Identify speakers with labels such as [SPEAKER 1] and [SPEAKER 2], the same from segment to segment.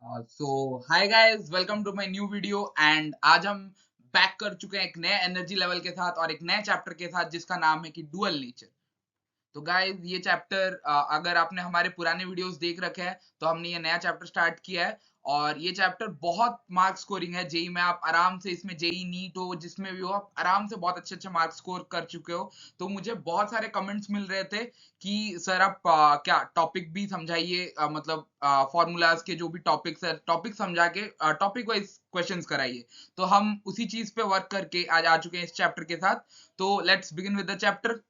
[SPEAKER 1] So hi guys, welcome to my new video. And आज हम back कर चुके हैं एक नए एनर्जी लेवल के साथ और एक नए चैप्टर के साथ जिसका नाम है कि डुअल नेचर। तो गाइस ये चैप्टर अगर आपने हमारे पुराने वीडियोस देख रखे हैं तो हमने ये नया चैप्टर स्टार्ट किया है। और ये चैप्टर बहुत मार्क्स स्कोरिंग है। जेई में आप आराम से, इसमें जेई नीट हो जिसमें भी हो, आप आराम से बहुत अच्छे अच्छे मार्क्स स्कोर कर चुके हो। तो मुझे बहुत सारे कमेंट्स मिल रहे थे कि सर आप क्या टॉपिक भी समझाइए, मतलब फॉर्मूलाज के जो भी टॉपिक्स है, टॉपिक समझा के टॉपिक वाइज क्वेश्चंस कराइए। तो हम उसी चीज पे वर्क करके आज आ चुके हैं इस चैप्टर के साथ। तो let's begin with the chapter.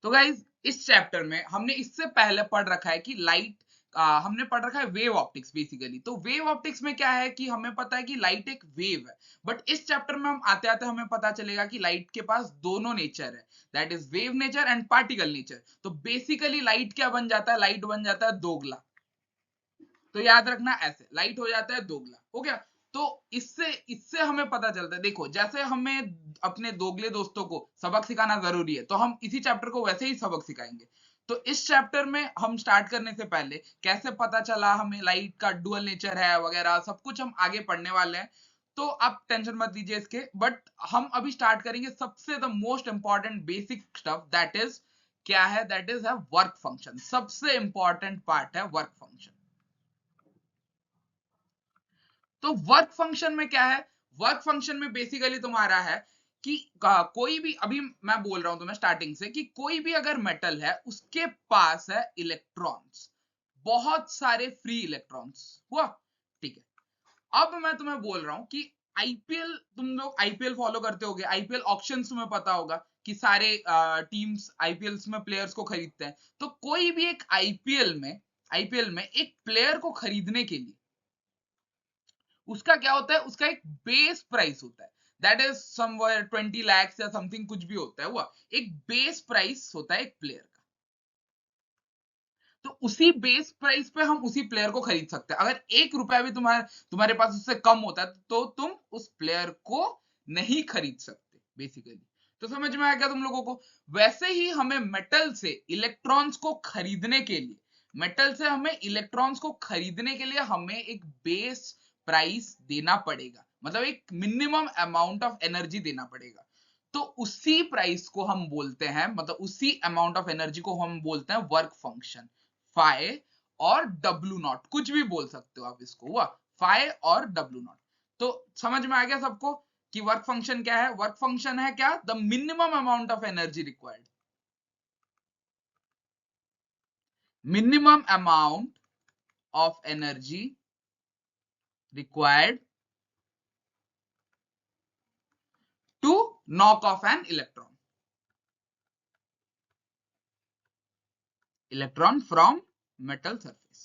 [SPEAKER 1] तो गाइज इस चैप्टर में हमने इससे पहले पढ़ रखा है कि लाइट, हमने पढ़ रखा है वेव ऑप्टिक्स बेसिकली। तो वेव ऑप्टिक्स में क्या है कि हमें पता है कि लाइट एक वेव है। बट इस चैप्टर में हम आते आते हमें पता चलेगा कि लाइट के पास दोनों नेचर है, that is wave nature and particle nature. तो बेसिकली लाइट क्या बन जाता है? लाइट बन जाता है दोगला। तो याद रखना, ऐसे लाइट हो जाता है दोगला। हो गया। तो इससे इससे हमें पता चलता है, देखो जैसे हमें अपने दोगले दोस्तों को सबक सिखाना जरूरी है तो हम इसी चैप्टर को वैसे ही सबक सिखाएंगे। तो इस चैप्टर में हम स्टार्ट करने से पहले कैसे पता चला हमें लाइट का डुअल नेचर है वगैरह सब कुछ हम आगे पढ़ने वाले हैं। तो आप टेंशन मत लीजिए इसके। बट हम अभी स्टार्ट करेंगे सबसे the most important basic stuff, that is क्या है? दैट इज है वर्क फंक्शन। सबसे इंपॉर्टेंट पार्ट है वर्क फंक्शन। तो वर्क फंक्शन में क्या है? वर्क फंक्शन में बेसिकली तुम्हारा है कि कोई भी, अभी मैं बोल रहा हूं तुम्हें स्टार्टिंग से कि कोई भी अगर मेटल है उसके पास है इलेक्ट्रॉन्स, बहुत सारे फ्री इलेक्ट्रॉन्स। हुआ? ठीक है। अब मैं तुम्हें बोल रहा हूं कि आईपीएल, तुम लोग आईपीएल फॉलो करते होगे, आईपीएल ऑक्शंस तुम्हें पता होगा कि सारे टीम्स आईपीएल में प्लेयर्स को खरीदते हैं। तो कोई भी एक आईपीएल में एक प्लेयर को खरीदने के लिए उसका क्या होता है? उसका एक बेस प्राइस होता है, दैट इज समवेयर 20 लाख या समथिंग कुछ भी होता है। हुआ? एक बेस प्राइस होता है एक प्लेयर का। तो उसी बेस प्राइस पे हम उसी प्लेयर को खरीद सकते हैं। अगर 1 रुपया भी तुम्हारे पास उससे कम होता है तो तुम उस प्लेयर को नहीं खरीद सकते बेसिकली। तो समझ में आ गया तुम लोगों को? वैसे ही हमें मेटल से इलेक्ट्रॉन्स को खरीदने के लिए, हमें एक बेस प्राइस देना पड़ेगा, मतलब एक मिनिमम अमाउंट ऑफ एनर्जी देना पड़ेगा। तो उसी प्राइस को हम बोलते हैं, मतलब उसी अमाउंट ऑफ एनर्जी को हम बोलते हैं वर्क फंक्शन। फाइ और डब्ल्यू नॉट, कुछ भी बोल सकते हो आप इसको। हुआ? फाइ और डब्ल्यू नॉट। तो समझ में आ गया सबको कि वर्क फंक्शन क्या है? वर्क फंक्शन है क्या? The minimum amount of energy required, minimum amount of energy required to knock off an electron from metal surface।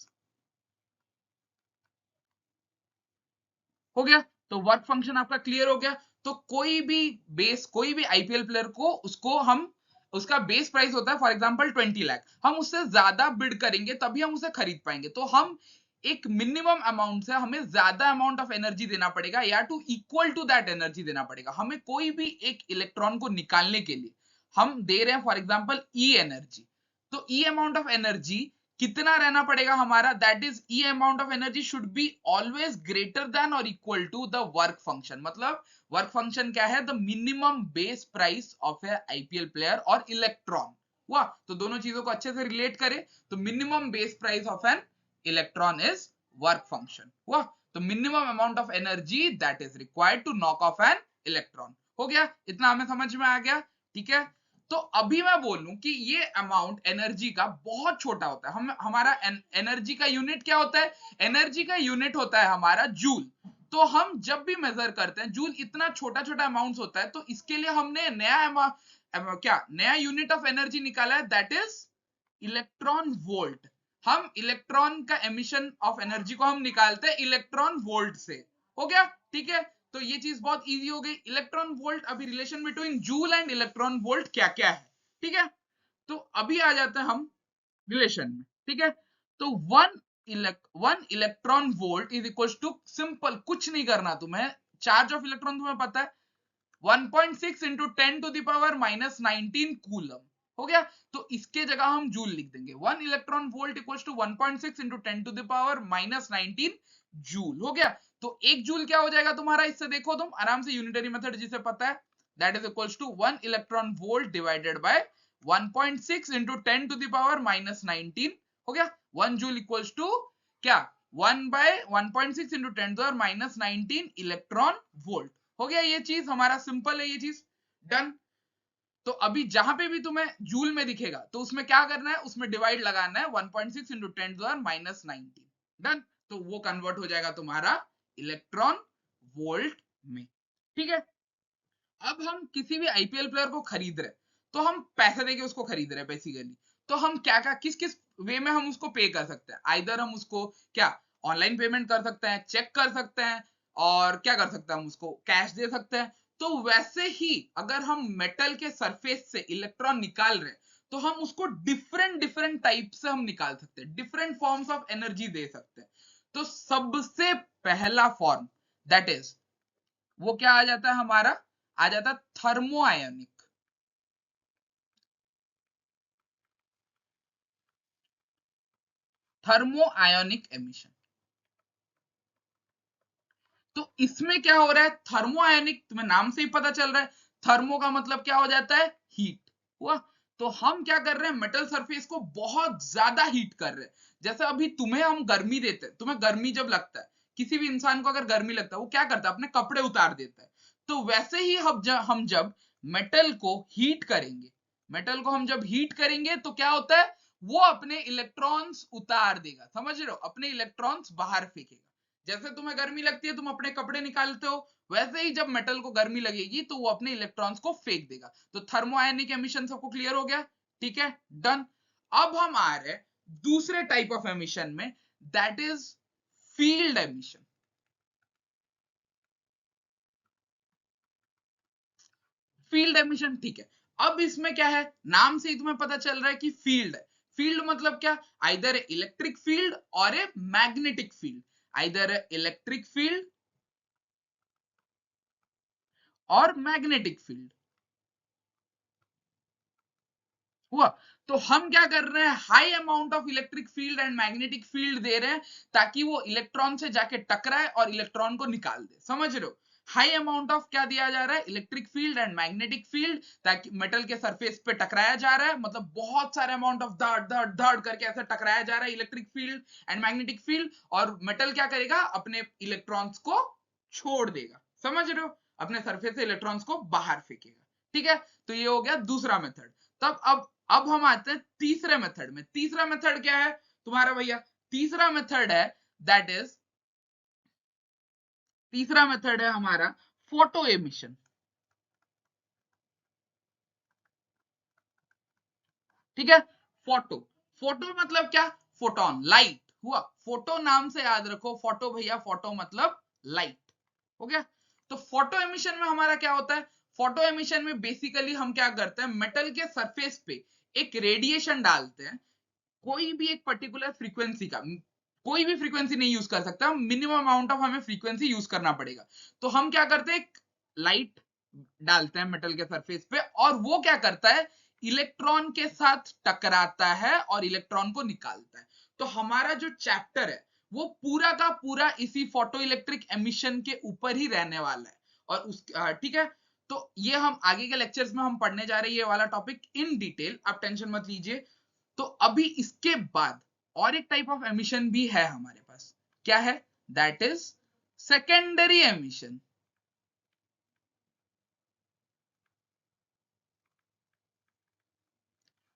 [SPEAKER 1] हो गया? तो वर्क फंक्शन आपका क्लियर हो गया। तो कोई भी आईपीएल प्लेयर को, उसको हम, उसका बेस प्राइस होता है फॉर एग्जांपल 20 लाख, हम उससे ज्यादा बिड करेंगे तभी हम उसे खरीद पाएंगे। तो हम एक मिनिमम अमाउंट से हमें ज्यादा अमाउंट ऑफ एनर्जी देना पड़ेगा या to equal to that energy देना पड़ेगा। हमें कोई भी एक इलेक्ट्रॉन को निकालने के लिए हम दे रहे हैं फॉर एग्जांपल ई एनर्जी। तो ई अमाउंट ऑफ एनर्जी कितना रहना पड़ेगा हमारा? That is E amount of energy should be always greater than और equal to the work function. मतलब वर्क फंक्शन क्या है? The minimum base price of a IPL player और इलेक्ट्रॉन। हुआ? तो दोनों चीजों को अच्छे से रिलेट करें तो minimum base price of an electron is work function. हुआ? तो minimum amount of energy that is required to knock off an electron. हो गया? इतना हमें समझ में आ गया? ठीक है। तो अभी मैं बोलूं कि ये अमाउंट एनर्जी का बहुत छोटा होता है। हम हमारा एनर्जी का यूनिट क्या होता है? एनर्जी का यूनिट होता है हमारा जूल। तो हम जब भी मेजर करते हैं, जूल इतना छोटा छोटा अमाउंट होता है, तो इसके लिए हमने नया यूनिट ऑफ एनर्जी निकाला है, दैट इज इलेक्ट्रॉन वोल्ट। हम इलेक्ट्रॉन का एमिशन ऑफ एनर्जी को हम निकालते हैं इलेक्ट्रॉन वोल्ट से। हो गया? ठीक है। तो ये चीज बहुत इजी हो गई। इलेक्ट्रॉन वोल्ट, अभी relation between joule and electron volt क्या क्या है। ठीक है। तो अभी आ जाते हैं हम रिलेशन में। ठीक है। तो one electron volt is equal to, simple, कुछ नहीं करना तुम्हें, चार्ज ऑफ इलेक्ट्रॉन तुम्हें पता है 1.6 into 10 to the power -19 coulomb. हो गया। तो इसके जगह हम जूल लिख देंगे, 1 electron volt equals to 1.6 into 10 to the power -19 joule. हो गया। तो एक जूल क्या हो जाएगा तुम्हारा, इससे देखो तुम आराम से, यूनिटरी मेथड जिसे पता है, that is equals to 1 electron volt divided by 1.6 into 10 to the power -19। हो गया। 1 जूल इक्वल्स टू क्या, 1 by 1.6 into 10 to power -19 electron volt. हो गया। ये चीज हमारा सिंपल है, ये चीज डन। तो अभी जहां पे भी तुम्हें जूल में दिखेगा तो उसमें क्या करना है, उसमें डिवाइड लगाना है 1.6 इंटू 10 टू पावर -19। डन। तो वो कन्वर्ट हो जाएगा तुम्हारा इलेक्ट्रॉन वोल्ट में। ठीक है। अब हम किसी भी आईपीएल प्लेयर को खरीद रहे, तो हम पैसे देके उसको खरीद रहे बेसिकली, तो हम क्या क्या किस किस वे में हम उसको पे कर सकते हैं। आइदर हम उसको क्या ऑनलाइन पेमेंट कर सकते हैं, चेक कर सकते हैं, और क्या कर सकते हैं, हम उसको कैश दे सकते हैं। तो वैसे ही अगर हम मेटल के सरफेस से इलेक्ट्रॉन निकाल रहे हैं, तो हम उसको डिफरेंट डिफरेंट टाइप से हम निकाल सकते हैं, डिफरेंट फॉर्म्स ऑफ एनर्जी दे सकते हैं। तो सबसे पहला फॉर्म दैट इज, वो क्या आ जाता है हमारा, आ जाता है thermo ionic. Thermo ionic emission. तो इसमें क्या हो रहा है, थर्मो आयोनिक, तुम्हें नाम से ही पता चल रहा है, थर्मो का मतलब क्या हो जाता है, हीट हुआ। तो हम क्या कर रहे हैं, मेटल सरफेस को बहुत ज्यादा हीट कर रहे हैं। जैसे अभी तुम्हें हम गर्मी देते हैं, तुम्हें गर्मी जब लगता है, किसी भी इंसान को अगर गर्मी लगता है, वो क्या करता है, अपने कपड़े उतार देता है। तो वैसे ही हम जब मेटल को हीट करेंगे, मेटल को हम जब हीट करेंगे तो क्या होता है, वो अपने इलेक्ट्रॉन्स उतार देगा। समझ रहे हो, अपने इलेक्ट्रॉन्स बाहर फेंकेगा। जैसे तुम्हें गर्मी लगती है, तुम अपने कपड़े निकालते हो, वैसे ही जब मेटल को गर्मी लगेगी तो वो अपने इलेक्ट्रॉन्स को फेंक देगा। तो थर्मोआयनिक एमिशन सबको क्लियर हो गया। ठीक है, डन। अब हम आ रहे हैं दूसरे टाइप ऑफ एमिशन में, that is field emission. Field emission, ठीक है। अब इसमें क्या है, नाम से ही तुम्हें पता चल रहा है कि फील्ड है। फील्ड मतलब क्या, आइदर इलेक्ट्रिक फील्ड और a magnetic field, either electric field और मैग्नेटिक फील्ड हुआ। तो हम क्या कर रहे हैं, high amount of electric field and magnetic field दे रहे हैं, ताकि वो इलेक्ट्रॉन से जाके टकराए और इलेक्ट्रॉन को निकाल दे। समझ रहे हो, हाई अमाउंट ऑफ क्या दिया जा रहा है, electric field and magnetic field, ताकि मेटल के सरफेस पे टकराया जा रहा है, मतलब बहुत सारे अमाउंट ऑफ धड़ धड़ धड़ करके ऐसे टकराया जा रहा है electric field and magnetic field, और मेटल क्या करेगा, अपने इलेक्ट्रॉन्स को छोड़ देगा। समझ रहे हो, अपने सरफेस से इलेक्ट्रॉन्स को बाहर फेंकेगा। ठीक है। तो ये हो गया दूसरा मेथड। तब अब हम आते हैं तीसरे मेथड में। तीसरा मेथड क्या है तुम्हारा भैया, तीसरा मेथड है दैट इज, तीसरा मेथड है हमारा फोटो एमिशन। ठीक है। फोटो, फोटो मतलब क्या, फोटोन, लाइट हुआ। फोटो नाम से याद रखो, फोटो भैया, फोटो मतलब लाइट। हो गया। तो फोटो एमिशन में हमारा क्या होता है, फोटो एमिशन में बेसिकली हम क्या करते हैं, मेटल के सरफेस पे एक रेडिएशन डालते हैं, कोई भी एक पर्टिकुलर फ्रीक्वेंसी का, कोई भी फ्रीक्वेंसी नहीं यूज कर सकता, मिनिमम अमाउंट ऑफ हमें फ्रीक्वेंसी यूज करना पड़ेगा। तो हम क्या करते हैं, लाइट डालते हैं मेटल के सरफेस पे, और वो क्या करता है, इलेक्ट्रॉन के साथ टकराता है और इलेक्ट्रॉन को निकालता है। तो हमारा जो चैप्टर है वो पूरा का पूरा इसी फोटो इलेक्ट्रिक एमिशन के ऊपर ही रहने वाला है। और उस ठीक है, तो ये हम आगे के लेक्चर्स में हम पढ़ने जा रहे हैं, ये वाला टॉपिक इन डिटेल, आप टेंशन मत लीजिए। तो अभी इसके बाद और एक टाइप ऑफ एमिशन भी है हमारे पास, क्या है, दैट इज सेकेंडरी एमिशन।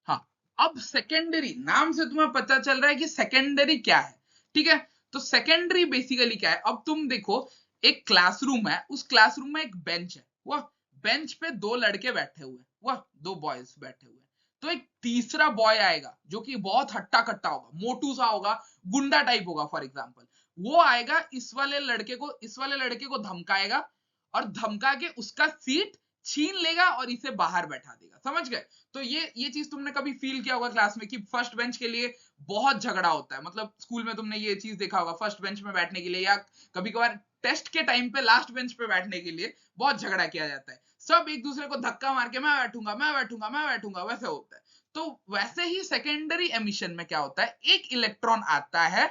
[SPEAKER 1] हाँ, अब सेकेंडरी नाम से तुम्हें पता चल रहा है कि सेकेंडरी क्या है। ठीक है। तो सेकेंडरी बेसिकली क्या है, अब तुम देखो, एक क्लासरूम है, उस क्लासरूम में एक बेंच है, वह बेंच पे दो लड़के बैठे हुए, वह दो बॉयज बैठे हुए। तो एक तीसरा बॉय आएगा जो कि बहुत हट्टा कट्टा होगा, मोटू सा होगा, गुंडा टाइप होगा फॉर एग्जाम्पल। वो आएगा, इस वाले लड़के को धमकाएगा, और धमका के उसका सीट छीन लेगा और इसे बाहर बैठा देगा। समझ गए। तो ये चीज तुमने कभी फील किया होगा क्लास में कि फर्स्ट बेंच के लिए बहुत झगड़ा होता है, मतलब स्कूल में तुमने ये चीज देखा होगा, फर्स्ट बेंच में बैठने के लिए, या कभी कभार टेस्ट के टाइम पे लास्ट बेंच पे बैठने के लिए बहुत झगड़ा किया जाता है। सब एक दूसरे को धक्का मार के मैं बैठूंगा मैं बैठूंगा मैं बैठूंगा, वैसे होता है। तो वैसे ही सेकेंडरी एमिशन में क्या होता है, एक इलेक्ट्रॉन आता है,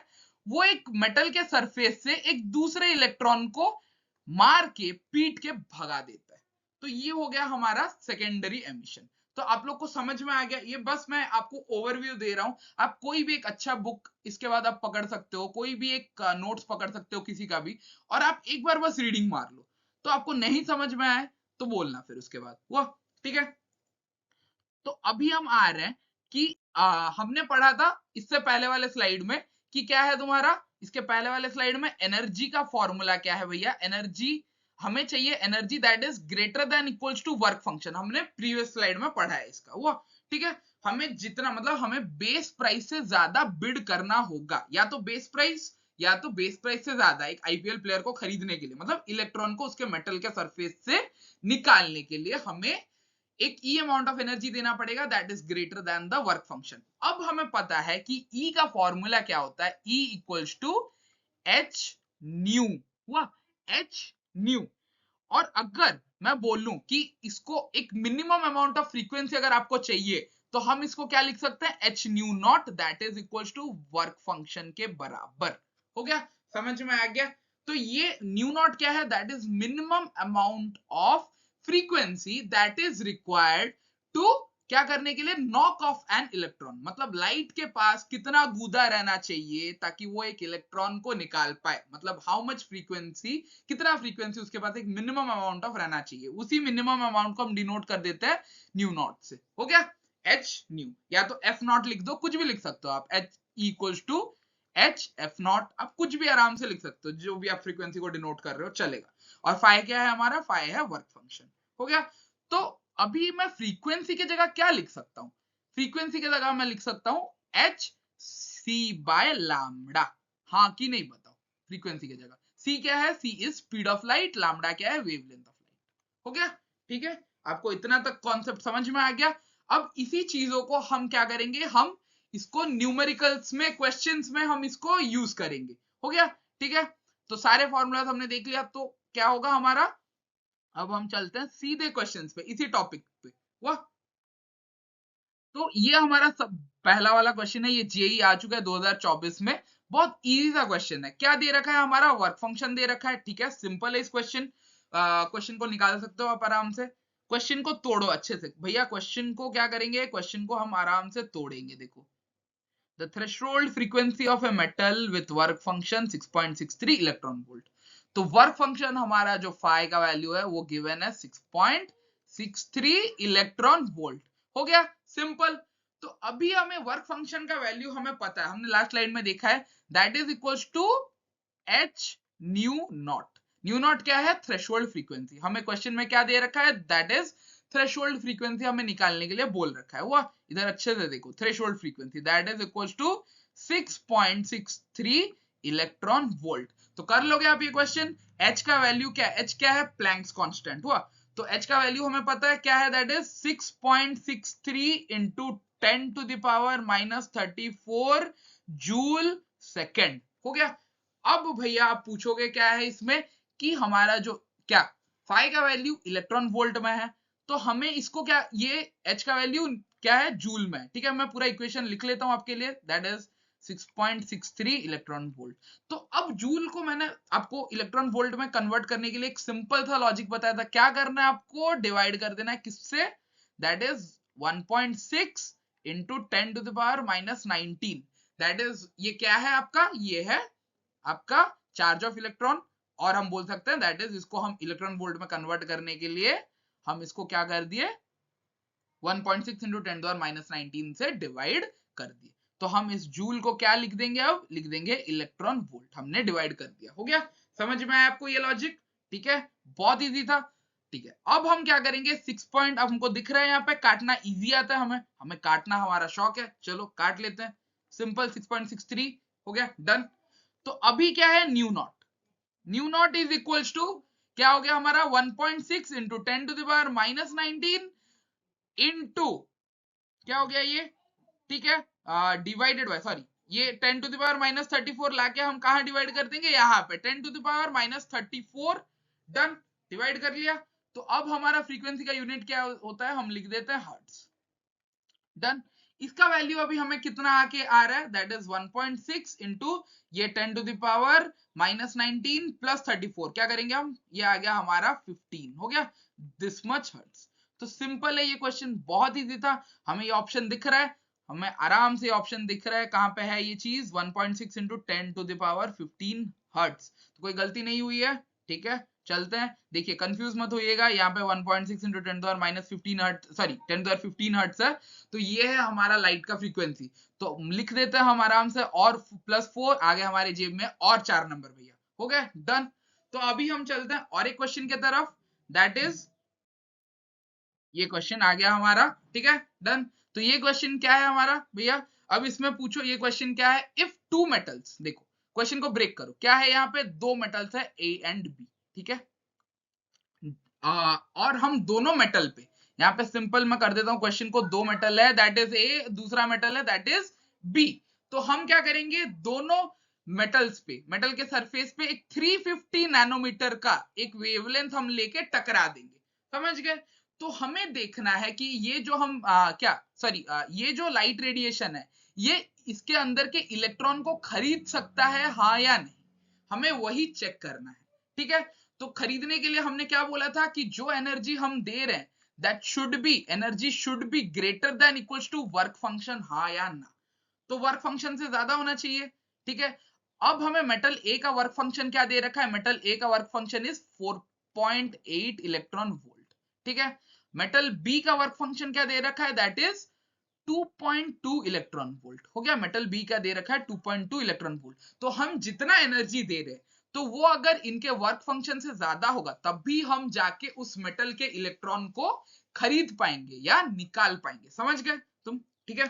[SPEAKER 1] वो एक मेटल के सरफेस से एक दूसरे इलेक्ट्रॉन को मार के पीट के भगा देता है। तो ये हो गया हमारा सेकेंडरी एमिशन। तो आप लोग को समझ में आ गया, ये बस मैं आपको ओवरव्यू दे रहा हूं। आप कोई भी एक अच्छा बुक इसके बाद आप पकड़ सकते हो, कोई भी एक नोट्स पकड़ सकते हो किसी का भी, और आप एक बार बस रीडिंग मार लो। तो आपको नहीं समझ में आए तो बोलना फिर उसके बाद वो, ठीक है। तो अभी हम आ रहे हैं कि हमने पढ़ा था इससे पहले वाले स्लाइड में कि क्या है तुम्हारा, इसके पहले वाले स्लाइड में एनर्जी का फॉर्मूला क्या है भैया, एनर्जी हमें चाहिए, energy that is greater than equals to work function, हमने प्रीवियस स्लाइड में पढ़ा है इसका वो, ठीक है। हमें जितना मतलब हमें बेस प्राइस से ज्यादा बिड करना होगा, या तो बेस प्राइस से ज्यादा एक आईपीएल प्लेयर को खरीदने के लिए, मतलब इलेक्ट्रॉन को उसके मेटल के सरफेस से निकालने के लिए हमें एक ई अमाउंट ऑफ एनर्जी देना पड़ेगा that is greater then the work function. अब हमें पता है कि ई का फॉर्मूला क्या होता है, E equals to H nu हुआ, एच न्यू। और अगर मैं बोलूं कि इसको एक मिनिमम अमाउंट ऑफ फ्रीक्वेंसी अगर आपको चाहिए, तो हम इसको क्या लिख सकते हैं, h nu not that is equals to work function के बराबर। हो गया, समझ में आ गया। तो ये न्यू नॉट क्या है, that is minimum amount of frequency that is required to क्या करने के लिए, नॉक ऑफ एन इलेक्ट्रॉन, मतलब लाइट के पास कितना गूदा रहना चाहिए ताकि वो एक इलेक्ट्रॉन को निकाल पाए, मतलब हाउ मच फ्रीक्वेंसी, कितना फ्रीक्वेंसी उसके पास एक मिनिमम अमाउंट ऑफ रहना चाहिए, उसी मिनिमम अमाउंट को हम डिनोट कर देते हैं न्यू नॉट से। हो गया, एच न्यू, या तो एफ नॉट लिख दो, कुछ भी लिख सकते हो आप, h equals to h f not, आप कुछ भी आराम से लिख सकते हो, जो भी आप फ्रीक्वेंसी को डिनोट कर रहे हो चलेगा। और फाई क्या है हमारा, फाई है वर्क फंक्शन। हो गया, तो अभी मैं फ्रीक्वेंसी की जगह क्या लिख सकता हूं, फ्रीक्वेंसी की जगह मैं लिख सकता हूं एच सी बाय लैम्डा। हाँ कि नहीं बताओ, फ्रीक्वेंसी की जगह सी क्या है, C is speed of light, lambda क्या है, वेवलेंथ ऑफ लाइट। हो गया, ठीक है, आपको इतना तक कॉन्सेप्ट समझ में आ गया। अब इसी चीजों को हम क्या करेंगे, हम इसको न्यूमेरिकल्स में, क्वेश्चंस में हम इसको यूज करेंगे। हो गया, ठीक है। तो सारे फॉर्मूला हमने देख लिया, तो क्या होगा हमारा, अब हम चलते हैं सीधे क्वेश्चंस पे, इसी टॉपिक पे। वाह, तो ये हमारा सब पहला वाला क्वेश्चन है, ये जेई आ चुका है 2024 में। बहुत इजी सा क्वेश्चन है, क्या दे रखा है हमारा, वर्क फंक्शन दे रखा है, ठीक है, सिंपल है इस क्वेश्चन, क्वेश्चन को निकाल सकते हो आप आराम से। क्वेश्चन को तोड़ो अच्छे से भैया, क्वेश्चन को क्या करेंगे, क्वेश्चन को हम आराम से तोड़ेंगे। देखो, the threshold frequency of a metal with work function 6.63 electron volt. तो वर्क फंक्शन हमारा जो फाई का वैल्यू है वो गिवन है 6.63 इलेक्ट्रॉन वोल्ट। हो गया, सिंपल। तो अभी हमें वर्क फंक्शन का वैल्यू हमें पता है, हमने लास्ट स्लाइड में देखा है, that is equals to H nu not. Nu not क्या है, थ्रेशोल्ड फ्रीक्वेंसी, हमें क्वेश्चन में क्या दे रखा है, दैट इज थ्रेशोल्ड फ्रीक्वेंसी हमें निकालने के लिए बोल रखा है। हुआ, इधर अच्छे से देखो, threshold frequency that is equals to 6.63 electron volt. तो कर लोगे आप ये क्वेश्चन। एच का वैल्यू क्या है, एच क्या है, प्लैंक्स कांस्टेंट। हुआ, तो एच का वैल्यू हमें पता है क्या है, that is 6.63 into 10 to the power -34 joule second. हो गया। अब भैया आप पूछोगे क्या है इसमें, कि हमारा जो क्या फाई का वैल्यू इलेक्ट्रॉन वोल्ट में है, तो हमें इसको क्या, ये एच का वैल्यू क्या है, जूल में, ठीक है। मैं पूरा इक्वेशन लिख लेता हूं आपके लिए, दैट इज 6.63 इलेक्ट्रॉन वोल्ट। तो अब जूल को मैंने आपको इलेक्ट्रॉन वोल्ट में कन्वर्ट करने के लिए एक सिंपल सा लॉजिक बताया था, क्या करना है आपको, डिवाइड कर देना है किससे, that is 1.6 into 10 to the power -19, that is ये क्या है आपका, ये है आपका चार्ज ऑफ इलेक्ट्रॉन। और हम बोल सकते हैं दैट इज, इसको हम इलेक्ट्रॉन वोल्ट में कन्वर्ट करने के लिए हम इसको क्या कर दिए, 1.6 इंटू 10⁻19 से डिवाइड कर दिए। तो हम इस जूल को क्या लिख देंगे, अब लिख देंगे इलेक्ट्रॉन वोल्ट, हमने डिवाइड कर दिया। हो गया, समझ में आया आपको ये लॉजिक, ठीक है, बहुत इजी था। ठीक है, अब हम क्या करेंगे, 6 पॉइंट, अब हमको दिख रहा है यहाँ पे, काटना इजी आता है हमें, हमें काटना हमारा शौक है, चलो काट लेते हैं। सिंपल 6.63 हो गया, डन। तो अभी क्या है, nu not, nu not is equals to क्या हो गया हमारा, 1.6 into 10 to the power -19 into क्या हो गया ये, ठीक है, डिवाइडेड बाय, सॉरी, ये 10 टू द पावर -34 लाके हम कहां डिवाइड कर देंगे, यहाँ पे 10 to the power -34, done, divide कर लिया। तो अब हमारा फ्रीक्वेंसी का यूनिट क्या होता है, हम लिख देते हैं हर्ट्ज, डन। इसका वैल्यू अभी हमें कितना आके आ रहा है, दैट इज 1.6 इंटू ये 10 to the power minus 19 plus 34, क्या करेंगे हम, ये आ गया हमारा 15, हो गया दिस मच हर्ट्ज। तो सिंपल है ये क्वेश्चन, बहुत इजी था। हमें ये ऑप्शन दिख रहा है, हमें आराम से ऑप्शन दिख रहा है, कहां पे है ये चीज, 1.6 into 10 to the power 15 hertz. तो कोई गलती नहीं हुई है, ठीक है। चलते हैं, देखिए कंफ्यूज मत होइएगा, यहाँ पे 1.6 into 10 to minus 15 hertz, sorry 10 to 15 hertz है, तो ये है हमारा लाइट का फ्रीक्वेंसी। तो लिख देते हैं हम आराम से, और प्लस 4 आ गए हमारे जेब में, और 4 नंबर भैया, हो गए डन। तो अभी हम चलते हैं और एक क्वेश्चन की तरफ, दैट इज ये क्वेश्चन आ गया हमारा, ठीक है डन। तो ये क्वेश्चन क्या है हमारा भैया, अब इसमें पूछो ये क्वेश्चन क्या है, इफ टू मेटल्स, देखो क्वेश्चन को ब्रेक करो, क्या है यहाँ पे, दो मेटल्स है ए एंड बी, ठीक है। और हम दोनों मेटल पे, यहाँ पे सिंपल मैं कर देता हूँ क्वेश्चन को, दो मेटल है दैट इज ए, दूसरा मेटल है दैट इज बी। तो हम क्या करेंगे, दोनों मेटल्स पे, मेटल के सरफेस पे एक 350 नैनोमीटर का एक वेवलेंथ हम लेके टकरा देंगे, समझ गए। तो हमें देखना है कि ये जो हम ये जो लाइट रेडिएशन है, ये इसके अंदर के इलेक्ट्रॉन को खरीद सकता है, हाँ या नहीं, हमें वही चेक करना है, ठीक है। तो खरीदने के लिए हमने क्या बोला था कि जो एनर्जी हम दे रहे हैं, that should be, energy should be greater than equals to work function, हाँ या ना। तो वर्क फंक्शन से ज्यादा होना चाहिए, ठीक है। अब हमें मेटल ए का वर्क फंक्शन क्या दे रखा है, मेटल ए का work function is 4.8 electron volt, ठीक है। मेटल बी का वर्क फंक्शन क्या दे रखा है, दैट इज 2.2 इलेक्ट्रॉन वोल्ट, हो गया। मेटल बी का दे रखा है 2.2 इलेक्ट्रॉन वोल्ट। तो हम जितना एनर्जी दे रहे हैं, तो वो अगर इनके वर्क फंक्शन से ज्यादा होगा, तब भी हम जाके उस मेटल के इलेक्ट्रॉन को खरीद पाएंगे या निकाल पाएंगे, समझ गए तुम, ठीक है।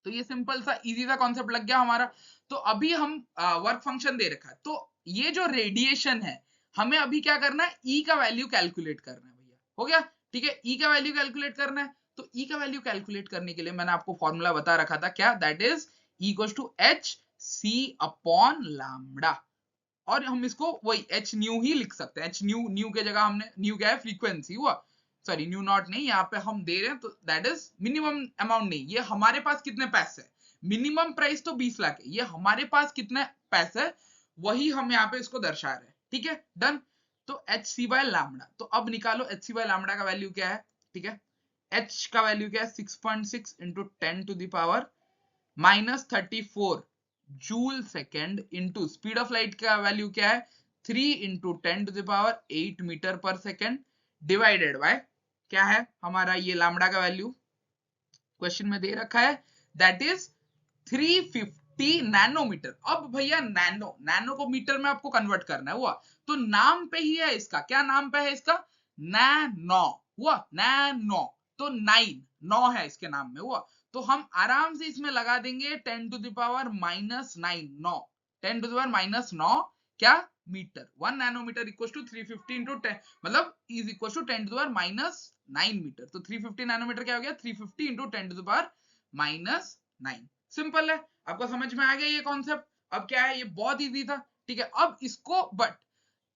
[SPEAKER 1] तो ये सिंपल सा इजी सा कॉन्सेप्ट लग गया हमारा। तो अभी हम वर्क फंक्शन दे रखा है, तो ये जो रेडिएशन है, हमें अभी क्या करना है, ई का वैल्यू कैलकुलेट करना है भैया, हो गया, ठीक है। ई का वैल्यू कैलकुलेट करना है, तो ई का वैल्यू कैलकुलेट करने के लिए मैंने आपको फॉर्मूला बता रखा था, क्या, that is equals to h c upon lambda, और हम इसको वही एच न्यू ही लिख सकते हैं, एच न्यू, न्यू के जगह हमने, न्यू क्या है, फ्रीक्वेंसी हुआ, सॉरी न्यू नॉट नहीं, यहाँ पे हम दे रहे हैं, तो दैट इज मिनिमम अमाउंट नहीं, ये हमारे पास कितने पैसे है, मिनिमम प्राइस तो 20 लाख है, ये हमारे पास कितने पैसे है, वही हम यहाँ पे इसको दर्शा रहे हैं, ठीक है डन। तो एच सी बाय लैम्डा, तो अब निकालो एच सी बाय लैम्डा का वैल्यू क्या है, ठीक है। एच का वैल्यू क्या है, 6.6 into 10 to the power minus 34 joule second into speed of light का वैल्यू क्या है, 3 into 10 to the power 8 meter per second, divided by क्या है हमारा ये लैम्डा का वैल्यू क्वेश्चन में दे रखा है, दैट इज 350 नैनोमीटर। अब भैया नैनो, नैनो को मीटर में आपको कन्वर्ट करना है, हुआ। तो नाम पे ही है इसका, क्या नाम पे है इसका, नैनो, हुआ नैनो, तो 9 है इसके नाम में, हुआ। तो हम आराम से इसमें लगा देंगे 10 to the power minus 9, 10 to the power minus 9 क्या meter, 1 nanometer equal to 350 into 10, मतलब is equal to 10 to the power minus 9 meter. तो 350 नैनोमीटर क्या हो गया, 350 into 10 to the power minus 9। Simple है, आपको समझ में आ गया ये कॉन्सेप्ट। अब क्या है, ये बहुत इजी था, ठीक है। अब इसको, बट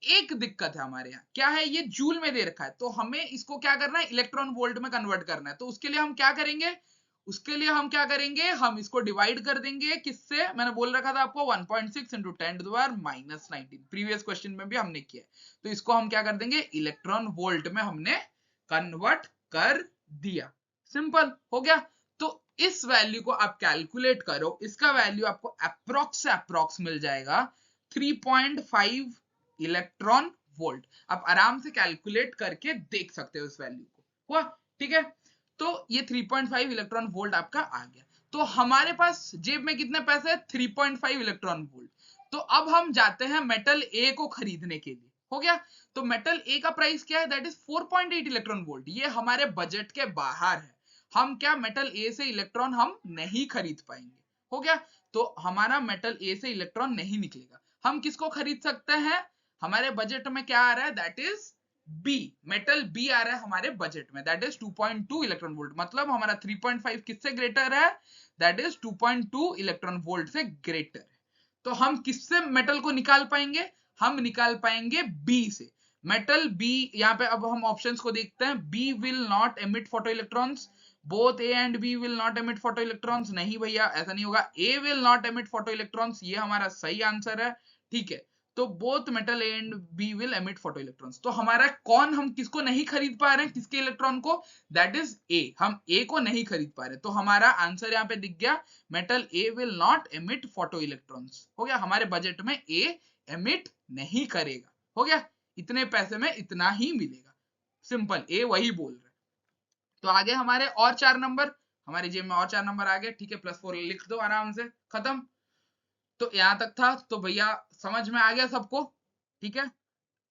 [SPEAKER 1] एक दिक्कत है हमारे यहाँ, क्या है, ये जूल में दे रखा है, तो हमें इसको क्या करना है, इलेक्ट्रॉन वोल्ट में कन्वर्ट करना है। तो उसके लिए हम क्या करेंगे, उसके लिए हम क्या करेंगे, हम इसको डिवाइड कर देंगे किससे, मैंने बोल रखा था आपको 1.6 into 10 to the power minus 19, previous question में भी हमने किया है। तो इसको हम क्या कर देंगे, इलेक्ट्रॉन वोल्ट में हमने कन्वर्ट कर दिया, सिंपल हो गया। तो इस वैल्यू को आप कैलकुलेट करो, इसका वैल्यू आपको अप्रोक्स से अप्रोक्स मिल जाएगा 3.5 इलेक्ट्रॉन वोल्ट। आप आराम से कैलकुलेट करके देख सकते हो इस वैल्यू को, हुआ, ठीक है। तो ये 3.5 इलेक्ट्रॉन वोल्ट आपका आ गया। तो हमारे पास जेब में कितने पैसे हैं, 3.5 इलेक्ट्रॉन वोल्ट। तो अब हम जाते हैं मेटल ए को खरीदने के लिए, हो गया। तो मेटल ए का प्राइस क्या है, दैट इज 4.8 इलेक्ट्रॉन वोल्ट, ये हमारे बजट के बाहर है, हम क्या मेटल ए से इलेक्ट्रॉन हम नहीं खरीद पाएंगे, हो गया। तो हमारा मेटल ए से इलेक्ट्रॉन नहीं निकलेगा, हम किसको खरीद सकते हैं, हमारे बजट में क्या आ रहा है, that is B, metal B आ रहा है हमारे बजट में, दैट इज 2.2 इलेक्ट्रॉन वोल्ट, मतलब हमारा 3.5 किससे ग्रेटर है, दैट इज 2.2 इलेक्ट्रॉन वोल्ट से ग्रेटर है। तो हम किससे मेटल को निकाल पाएंगे, हम निकाल पाएंगे बी से, मेटल बी। यहाँ पे अब हम ऑप्शंस को देखते हैं, B will not emit photoelectrons, both A and B will not emit photoelectrons, नहीं भैया ऐसा नहीं होगा, A will not emit photoelectrons, ये हमारा सही आंसर है, ठीक है। तो both metal A and B will emit photoelectrons, तो हमारा कौन, हम किसको नहीं खरीद पा रहे हैं, किसके इलेक्ट्रॉन को, दैट इज ए, हम ए को नहीं खरीद पा रहे, तो हमारा आंसर यहाँ पे दिख गया, metal A will not emit photo electrons, हो गया, हमारे बजट में ए एमिट नहीं करेगा, हो गया, इतने पैसे में इतना ही मिलेगा, सिंपल, ए वही बोल रहे। तो आगे हमारे और 4 नंबर, हमारे जेब में और 4 नंबर आ गए, ठीक है, +4 लिख दो आराम से, खत्म। तो यहां तक था, तो भैया समझ में आ गया सबको, ठीक है।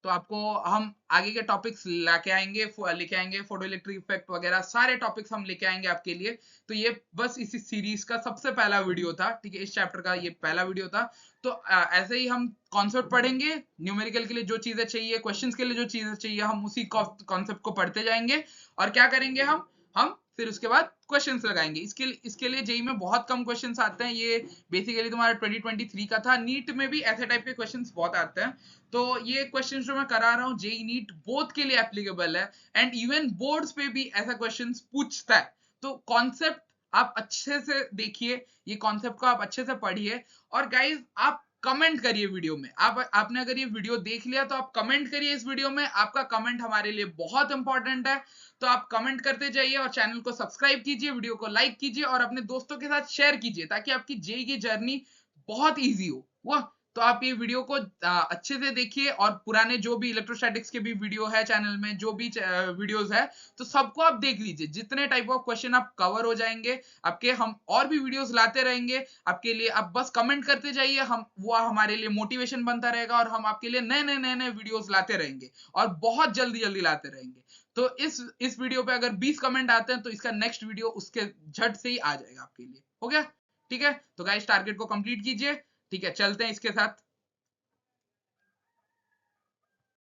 [SPEAKER 1] तो आपको हम आगे के टॉपिक्स लेके आएंगे, फोटो इलेक्ट्रिक इफेक्ट वगैरह सारे टॉपिक्स हम लेके आएंगे आपके लिए। तो ये बस इसी सीरीज का सबसे पहला वीडियो था, ठीक है, इस चैप्टर का ये पहला वीडियो था। तो ऐसे ही हम कॉन्सेप्ट पढ़ेंगे, न्यूमेरिकल के लिए जो चीजें चाहिए, क्वेश्चंस के लिए जो चीजें चाहिए, हम उसी कॉन्सेप्ट को पढ़ते जाएंगे। और क्या करेंगे हम फिर उसके बाद क्वेश्चंस लगाएंगे। इसके लिए जेई में बहुत कम क्वेश्चंस आते हैं, ये बेसिकली तुम्हारा 2023 का था। नीट में भी ऐसे टाइप के क्वेश्चंस बहुत आते हैं, तो ये क्वेश्चन जो मैं करा रहा हूँ जेई नीट बोथ के लिए एप्लीकेबल है, एंड इवन बोर्ड्स पे भी ऐसा क्वेश्चन पूछता है। तो कॉन्सेप्ट आप अच्छे से देखिए, ये कॉन्सेप्ट को आप अच्छे से पढ़िए, और गाइज आप कमेंट करिए वीडियो में, आपने अगर ये वीडियो देख लिया तो आप कमेंट करिए इस वीडियो में, आपका कमेंट हमारे लिए बहुत इंपॉर्टेंट है। तो आप कमेंट करते जाइए, और चैनल को सब्सक्राइब कीजिए, वीडियो को लाइक कीजिए, और अपने दोस्तों के साथ शेयर कीजिए, ताकि आपकी जेई की जर्नी बहुत ईजी हो वह। तो आप ये वीडियो को अच्छे से देखिए, और पुराने जो भी इलेक्ट्रोस्टैटिक्स के भी वीडियो है चैनल में, जो भी वीडियोस है, तो सबको आप देख लीजिए, जितने टाइप ऑफ क्वेश्चन आप कवर हो जाएंगे आपके, हम और भी वीडियोस लाते रहेंगे आपके लिए। आप बस कमेंट करते जाइए, हम वो हमारे लिए मोटिवेशन बनता रहेगा, और हम आपके लिए नए नए नए नए वीडियोस लाते रहेंगे, और बहुत जल्दी जल्दी लाते रहेंगे। तो इस वीडियो पे अगर 20 कमेंट आते हैं, तो इसका नेक्स्ट वीडियो उसके झट से ही आ जाएगा आपके लिए, हो गया, ठीक है। तो गाइस टारगेट को कंप्लीट कीजिए, ठीक है, चलते हैं इसके साथ।